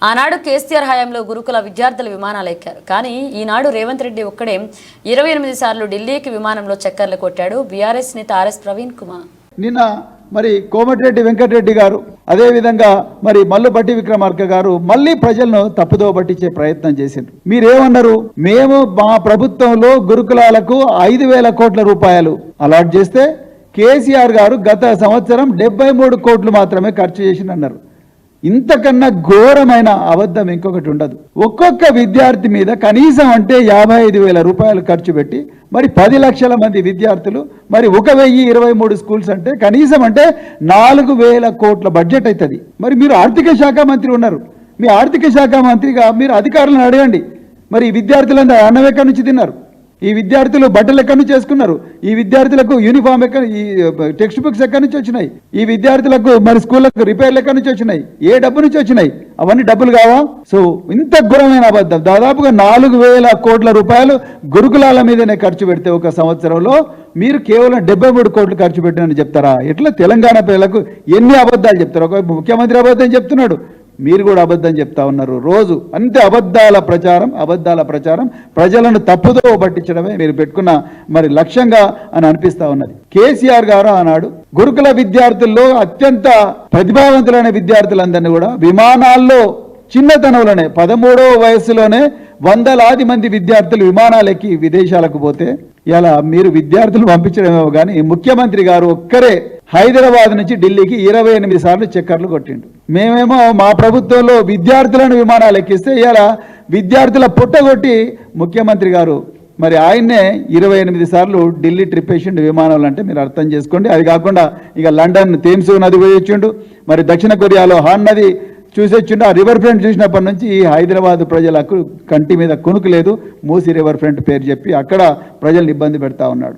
ఆనాడు కేసీఆర్ హయాంలో గురుకుల విద్యార్థుల విమానాలు ఎక్కారు. కానీ ఈనాడు రేవంత్ రెడ్డి ఒక్కడే 28 సార్లు ఢిల్లీకి విమానంలో చక్కర్లు కొట్టాడు. బీఆర్ఎస్ నేత ఆర్ఎస్ ప్రవీణ్ కుమార్ నిన్న మరి కోమటిరెడ్డి వెంకటరెడ్డి గారు అదేవిధంగా మరి మల్లుపట్టి విక్రమార్క గారు మళ్ళీ ప్రజలను తప్పుదోవ పట్టించే ప్రయత్నం చేసిండ్రు. మీరేమన్నారు? మేము మా ప్రభుత్వంలో గురుకులాలకు 5,000 కోట్ల రూపాయలు అలాట్ చేస్తే కేసీఆర్ గారు గత సంవత్సరం 73 కోట్లు మాత్రమే ఖర్చు చేసిందన్నారు. ఇంతకన్నా ఘోరమైన అబద్ధం ఇంకొకటి ఉండదు. ఒక్కొక్క విద్యార్థి మీద కనీసం అంటే 55,000 రూపాయలు ఖర్చు పెట్టి మరి 10 లక్షల మంది విద్యార్థులు మరి 1,023 స్కూల్స్ అంటే కనీసం అంటే 4,000 కోట్ల బడ్జెట్ అవుతుంది. మరి మీరు ఆర్థిక శాఖ మంత్రి ఉన్నారు. మీ ఆర్థిక శాఖ మంత్రిగా మీరు అధికారులను అడగండి. మరి ఈ విద్యార్థులందరూ అన్నం ఎక్కడి నుంచి తిన్నారు? ఈ విద్యార్థులు బట్టలు ఎక్కడి నుంచి వేసుకున్నారు? ఈ విద్యార్థులకు యూనిఫామ్ ఈ టెక్స్ట్ బుక్స్ ఎక్కడి నుంచి వచ్చినాయి? ఈ విద్యార్థులకు మరి స్కూళ్ళకు రిపేర్లు ఎక్కడి నుంచి వచ్చినాయి? ఏ డబ్బు నుంచి వచ్చినాయి? అవన్నీ డబ్బులు కావా? సో ఇంత ఘోరమైన అబద్ధం. దాదాపుగా 4,000 కోట్ల రూపాయలు గురుకులాల మీదనే ఖర్చు పెడితే ఒక సంవత్సరంలో మీరు కేవలం 73 కోట్లు ఖర్చు పెట్టినని చెప్తారా? ఎట్లా తెలంగాణ ప్రజలకు ఎన్ని అబద్ధాలు చెప్తారు? ఒక ముఖ్యమంత్రి అబద్ధం చెప్తున్నాడు, మీరు కూడా అబద్ధం చెప్తా ఉన్నారు. రోజు అంతే అబద్ధాల ప్రచారం ప్రజలను తప్పుదో పట్టించడమే మీరు పెట్టుకున్న మరి లక్ష్యంగా అని అనిపిస్తా ఉన్నది. కేసీఆర్ గారు ఆనాడు గురుకుల విద్యార్థుల్లో అత్యంత ప్రతిభావంతులైన విద్యార్థులందరినీ కూడా విమానాల్లో చిన్నతనంలోనే 13వ వయసులోనే వందలాది మంది విద్యార్థులు విమానాలు ఎక్కి విదేశాలకు పోతే ఇలా మీరు విద్యార్థులు పంపించడమేమో కానీ ముఖ్యమంత్రి గారు ఒక్కరే హైదరాబాద్ నుంచి ఢిల్లీకి 28 సార్లు చక్కర్లు కొట్టిండు. మేమేమో మా ప్రభుత్వంలో విద్యార్థులను విమానాలు ఎక్కిస్తే ఇలా విద్యార్థుల పుట్టగొట్టి ముఖ్యమంత్రి గారు మరి ఆయన్నే 28 సార్లు ఢిల్లీ ట్రిప్ వేసిండు విమానాలు. అంటే మీరు అర్థం చేసుకోండి. అది కాకుండా ఇక లండన్ థేమ్స్ నది పోయి వచ్చిండు, మరి దక్షిణ కొరియాలో హాన్ నది చూసొచ్చిండు. ఆ రివర్ ఫ్రంట్ చూసినప్పటి నుంచి ఈ హైదరాబాద్ ప్రజలకు కంటి మీద కొనుకు లేదు. మూసి రివర్ ఫ్రంట్ పేరు చెప్పి అక్కడ ప్రజల్ని ఇబ్బంది పెడతా ఉన్నాడు.